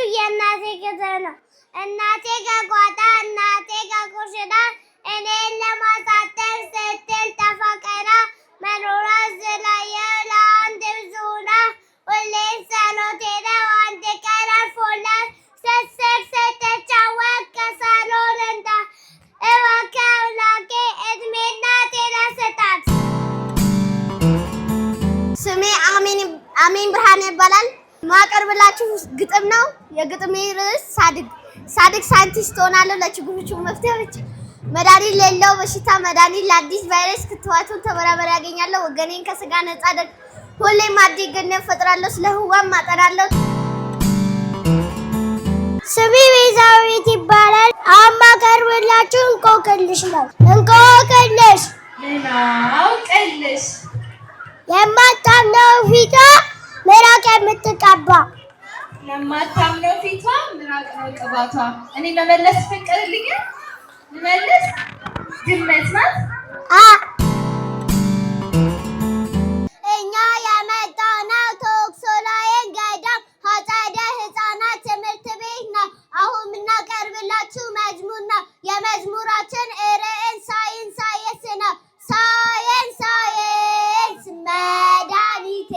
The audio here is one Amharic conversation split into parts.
የእናቴ ገዘና እናቴ ከጓዳ እናቴ ከኩሽና እኔን ለማሳደግ ስትል ተፈቀራ መኖራ ዝላየ ለአንድ ብዙና ሁሌ ጸሎቴ ነው አንድ ቀን አልፎላት ስትስቅ ስትጫወት ከሳሎን እንዳ እባክህ አምላኬ እድሜና ጤና ስጣት። ስሜ አሚን ብርሃኔ ይባላል። ማቀርብላችሁ ግጥም ነው። የግጥሜ ርዕስ ሳድግ ሳይንቲስት ሆናለሁ፣ ለችግሮቹ መፍትሄዎች መድኃኒት ለሌለው በሽታ መድኃኒት ለአዲስ ቫይረስ ክትባቱን ተመራምሬ ያገኛለሁ፣ ወገኔን ከስጋ ነጻ አደርግ ሁሌም አዲስ ገነት እፈጥራለሁ፣ ስለ ህዋም አጠናለሁ። ስሜ ቤዛዊት ይባላል። አሁን ማቀርብላችሁ እንቆቅልሽ ነው። እንቆቅልሽ የማታምነው ፊቷ ምራቅ የምትቀባ የማታምነው ፊቷ ምራቅ ነው ቅባቷ። እኔ መመለስ ፍቅርልኝ ልመልስ። ድመት ናት። እኛ የመጣነው ተኩሶ ላይን ገዳም አጸደ ህፃናት ትምህርት ቤት ነው። አሁን የምናቀርብላችሁ መዝሙር ነው። የመዝሙራችን ርዕስ ሳይንስ ነው። ሳይንስ መድኃኒቴ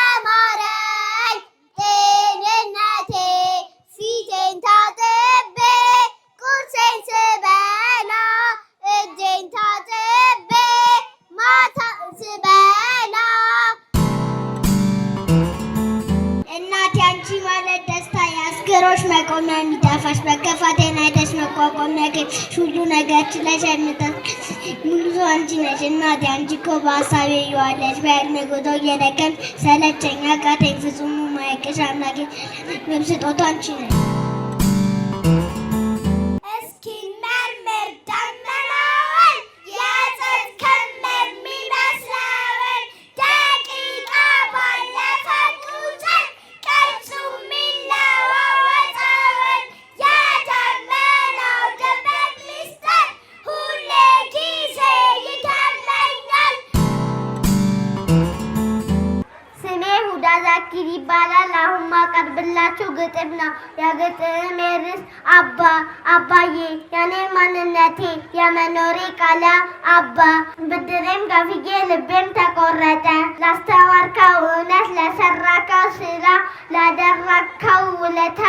ያስተማረኝ ጤንነቴ ፊቴን ታጥቤ ቁርሴን ስበላ እጄን ታጥቤ ማታ ስበላ። እናቴ አንቺ ማለት ደስታ የአስገሮች መቆሚያ የሚጠፋሽ መከፋቴን አይተሽ መቋቋሚያ ሁሉ ነገር ችለሽ ሙሉ አንቺ ነሽ እናቴ። አንቺ እኮ በሀሳቤ እየዋለሽ በህልሜ ጉዞ እየደከም ሰለቸኝ አቃተኝ ፍጹም ማይቀሽ አምላኬ ስጦታ አንቺ ነሽ። እስኪ መርምር ደመናውን የጥንት ክምር የሚመስለውን ደቂቃ ባለፈ ቁጥር ቅርጹ የሚለዋወጠውን የደመናው ድብቅ ሚስጥር ሁሌ ጊዜ ይገርመኛል። ስሜ ሁዳ ዛኪር ይባላል። አሁን ማቀርብላችሁ ግጥም ነው። የግጥም ርዕስ አባዬ የኔ ማንነቴ የመኖሬ ቃል አባ ብድሬም ከፍዬ ልቤም ተቆረጠ ላስተማርከው እውነት ለሰራከው ስራ ላደረከው ውለታ።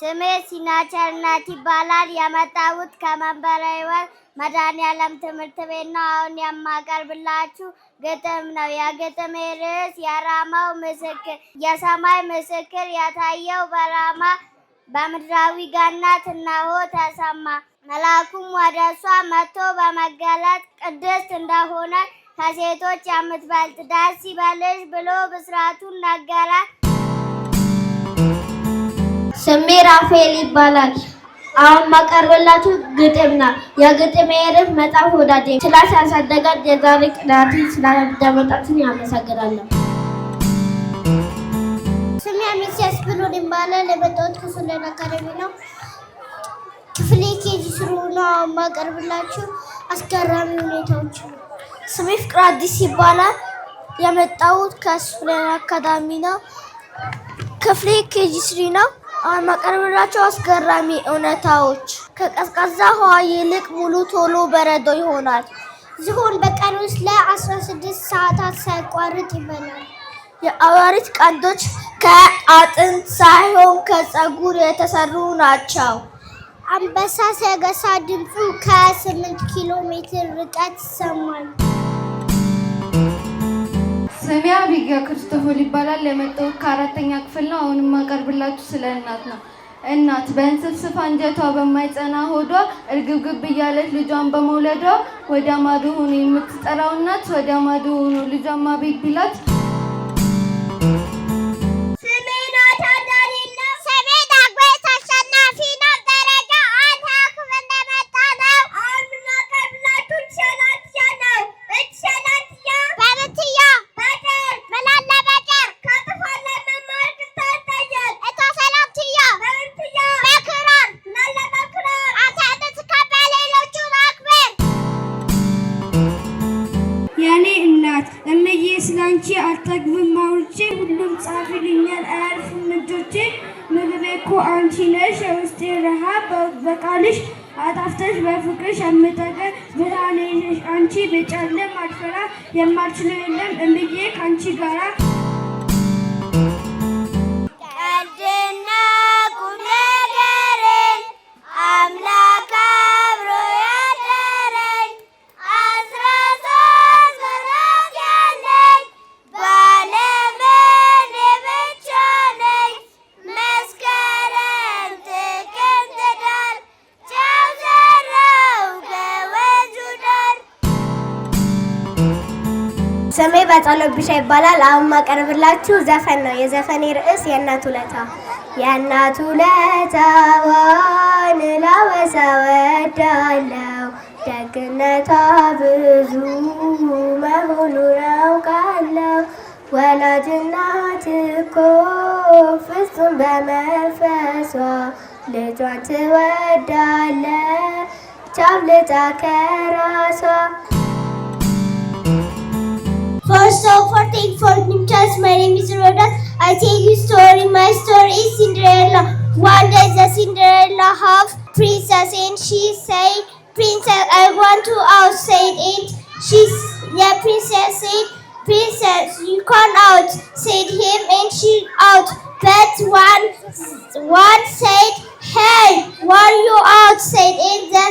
ስሜ ሲና ቸርነት ይባላል። የመጣሁት ከመንበረ ሕይወት መድኃኔዓለም ትምህርት ቤት ነው። አሁን የማቀርብላችሁ ግጥም ነው። የግጥም ርዕስ የራማው ምስክር። የሰማይ ምስክር የታየው በራማ በምድራዊ ገነት እነሆ ተሰማ። መልአኩም ወደ እሷ መጥቶ በመገለጥ ቅድስት እንደሆነ ከሴቶች የምትበልጥ ደስ ይበልሽ ብሎ ብስራቱን ነገራት። ስሜ ራፋኤል ይባላል። አሁን ማቀርብላችሁ ግጥም ነው። የግጥም ርዕስ መጽሐፍ ወዳጄ ስላሳደጋት የዛሬ ቅዳሜ ስላዳመጣችሁኝ አመሰግናለሁ። ስሜ ሚስያስ ብሎን ይባላል። የመጣሁት ከሱዳን አካዳሚ ነው። ክፍሌ ኬጂ ስሩ ነው። አሁን ማቀርብላችሁ አስገራሚ ሁኔታዎች ነው። ስሜ ፍቅር አዲስ ይባላል። የመጣሁት ከሱዳን አካዳሚ ነው። ክፍሌ ኬጂ ስሪ ነው። አሁን ማቀርብላችሁ አስገራሚ እውነታዎች። ከቀዝቃዛ ውሃ ይልቅ ሙሉ ቶሎ በረዶ ይሆናል። ዝሆን በቀን ውስጥ ለ16 ሰዓታት ሳይቋርጥ ይበላል። የአውራሪት ቀንዶች ከአጥንት ሳይሆን ከፀጉር የተሰሩ ናቸው። አንበሳ ሲያገሳ ድምፁ ከ8 ኪሎ ሜትር ርቀት ይሰማል። ስሜ አቢጊያ ክርስቶፎር ይባላል። የመጣሁት ከ4ኛ ክፍል ነው። አሁን የማቀርብላችሁ ስለ እናት ነው። እናት በእንስፍስፍ አንጀቷ በማይጸና ሆዷ እርግብግብ እያለች ልጇን በመውለዷ ወደ ማዶ ሆኖ የምትጠራው እናት ወደ ማዶ ሆኖ ልጇን ማቤት ቢላት። ስላንቺ አልጠግብም አውርቼ ሁሉም ጻፍ ይሉኛል አያልፍም እጆቼ ምግቤ እኮ አንቺ ነሽ የውስጤ ረሃብ በቃልሽ አጣፍተሽ በፍቅርሽ የምጠግብ ብርሃኔ ነሽ አንቺ ብጨልም አልፈራ የማልችለው የለም እምዬ ከአንቺ ጋራ ቀልድና ቁም ነገርን አምላክ አብሮ ያደረኝ 13 ወራት ያለኝ በዓለም እኔ ብቻ ነኝ። መስከረም ጥቅምት ኅዳር ጨው ዘራው ከወንዙ ዳር። ስሜ በጸሎት ቢሻ ይባላል። አሁን ማቀርብላችሁ ዘፈን ነው። የዘፈኔ ርዕስ የእናት ውለታ። የእናት ውለታዋን ላወሳ ወዳለው ደግነቷ ብዙ መሆኑን አውቃለሁ። ወላጅ እናት እኮ ፍጹም በመንፈሷ ልጇን ትወዳለች አብልጣ ከራሷ። First of all, thank for Nimchas. My name is Rhoda. I tell you story. My story is Cinderella. One day the Cinderella have princess and she said, "Princess, I want to outside." And the princess said, "Princess, you can't out." Said him and she out. But one said, "Hey, why you outside?" And the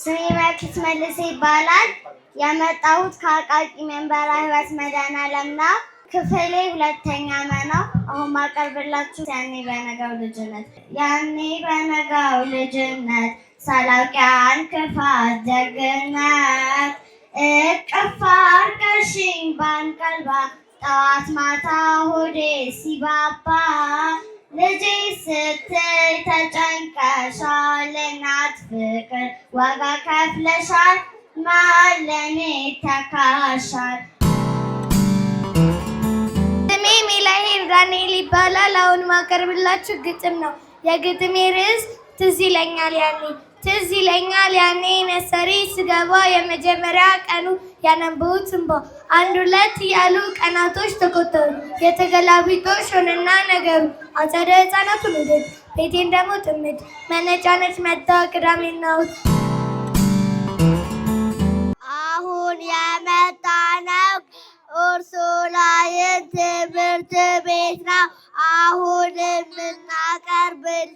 ስሜ መክት መልስ ይባላል። የመጣሁት ከአቃቂ መንበረ ሕይወት መድኃኔዓለም ነው። ክፍሌ 2ኛ ነው። አሁን ማቀርብላችሁ ያኔ በነጋው ልጅነት። ያኔ በነጋው ልጅነት ሳላውቅ ያን ክፋት ደግነት እቅፍ አድርገሽኝ ባንቀልባ ጠዋት ማታ ሆዴ ሲባባ ልጄ ስትይ ተጨንቀሻል እናት ፍቅር ዋጋ ከፍለሻል ማለኔ ተካሻል። ስሜ ሜላሄር ዳንኤል ይባላል። አሁን ማቀርብላችሁ ግጥም ነው። የግጥሜ ርዕስ ትዝ ይለኛል ያኔ። ትዝ ይለኛል ያኔ ነሰሪ ስገባ የመጀመሪያ ቀኑ ያነበቡት እንባ 1 2 እያሉ ቀናቶች ተቆጠሩ። የተገላቢጦሽ ሆነና ነገሩ አጸደ ሕፃናቱን ውድድ ቤቴን ደግሞ ጥምድ መነጫነጭ መጣ ቅዳሜና እሑድ። አሁን የመጣነው ኡርሱላይን ትምህርት ቤት ነው። አሁን የምናቀርብላችሁ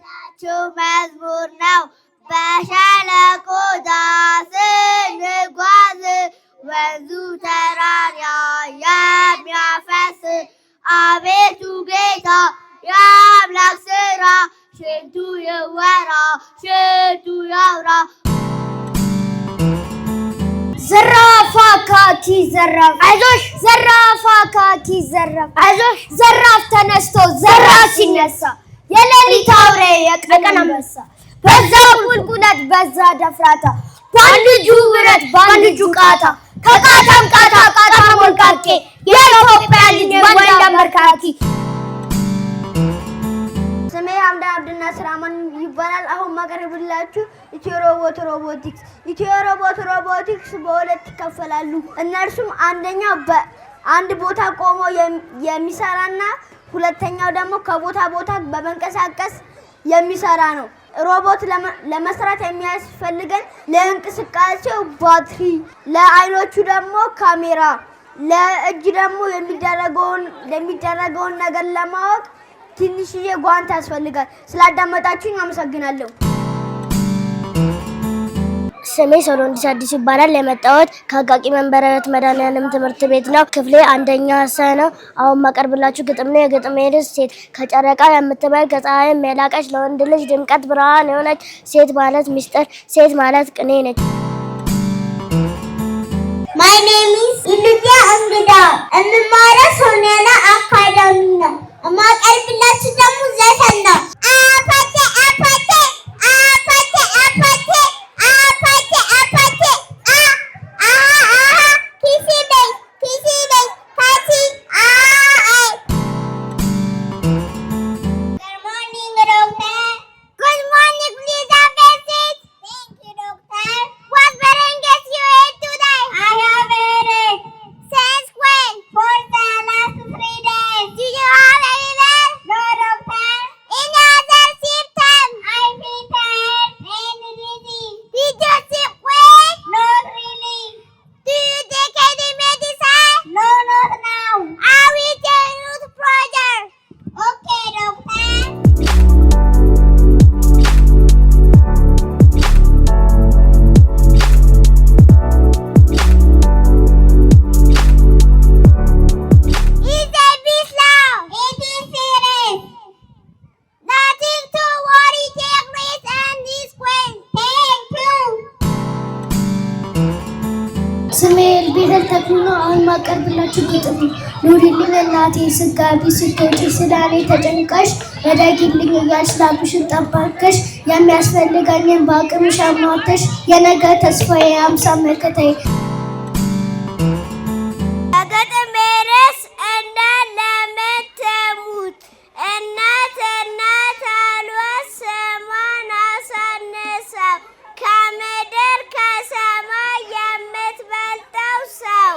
መዝሙር ነው። በሸለቆ ዳር ስንጓዝ ወንዙ ተራራ የሚያፈስ አቤቱ ጌታ የአምላክ ሥራ ሽንቱ ይወራ ሽንቱ ያውራ። ዘራፍ አካኪ ዘራፍ አይዞሽ ዘራፍ አካኪ ዘራፍ አይዞሽ ዘራፍ ተነስቶ ዘራፍ ሲነሳ የሌሊት አውሬ የቀን አንበሳ በዛ ቁልቁለት በዛ ደፍራታ በአንድ እጁ ብረት በአንድ እጁ ቃታ ከቃታም ቃታ ቃታ ሞልቃቄ የኢትዮጵያ ልጅ ወንድ አመርካኪ። ስሜ ሐምዳ አብድናስር አማን ይባላል። አሁን ማቀርብላችሁ ኢትዮ ሮቦት ሮቦቲክስ። ኢትዮ ሮቦት ሮቦቲክስ በሁለት ይከፈላሉ። እነርሱም አንደኛው በአንድ ቦታ ቆሞ የሚሰራና ሁለተኛው ደግሞ ከቦታ ቦታ በመንቀሳቀስ የሚሰራ ነው። ሮቦት ለመስራት የሚያስፈልገን ለእንቅስቃሴው ባትሪ፣ ለአይኖቹ ደግሞ ካሜራ፣ ለእጅ ደግሞ የሚደረገውን ነገር ለማወቅ ትንሽዬ ጓንት ያስፈልጋል። ስላዳመጣችሁኝ አመሰግናለሁ። ስሜ ሶሎንዲስ አዲስ ይባላል። የመጣሁት ከአቃቂ መንበረ ሕይወት መድኃኔዓለም ትምህርት ቤት ነው። ክፍሌ 1ኛ ሰ ነው። አሁን ማቀርብላችሁ ግጥም ነው። የግጥሜ ርዕስ ሴት። ከጨረቃ የምትበልጥ ከፀሐይም የላቀች ለወንድ ልጅ ድምቀት ብርሃን የሆነች ሴት ማለት ሚስጥር፣ ሴት ማለት ቅኔ ነች። My name is Ilya Angida. የምማረው ሶኒያና አካዳሚ ነው። ማቀርብላችሁ ደግሞ ዘፈን ነው። አፓቴ አፓቴ አፓቴ አፓቴ አፓቴ አፓቴ ኪሲ በይ ካቲ Good morning, doctor. Good morning, please have a seat. Thank you, doctor. What bearing gets you ate today? I have a ስሜ ኤልቤል ተክሉ ነው። አሁን ማቀርብላችሁ ግጥም ኑሪልኝ እናቴ ስጋቢ ስትወጪ ስለኔ ተጨንቀሽ ረዳጊልኝ እያልሽ ላብሽን ጠባከሽ የሚያስፈልገኝን በአቅምሽ አሟተሽ የነገ ተስፋዬ አምሳ መከታዬ የግጥሜ ርዕስ እንደለምትሙት እናት አሏት ስሟን አሳንሰው ከምድር ከሰማይ የምትበልጠው ሰው።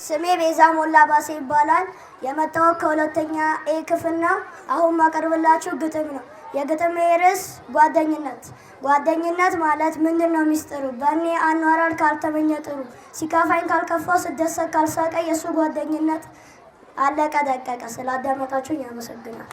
ስሜ ቤዛ ሞላ ባሴ ይባላል። የመጣሁት ከሁለተኛ ኤ ክፍል ነው። አሁን ማቀርብላችሁ ግጥም ነው። የግጥሜ ርዕስ ጓደኝነት። ጓደኝነት ማለት ምንድን ነው ሚስጥሩ? በእኔ አኗኗር ካልተመኘ ጥሩ፣ ሲከፋኝ ካልከፋው፣ ስደሰት ካልሳቀ የእሱ ጓደኝነት አለቀ ደቀቀ። ስላዳመጣችሁኝ ያመሰግናል።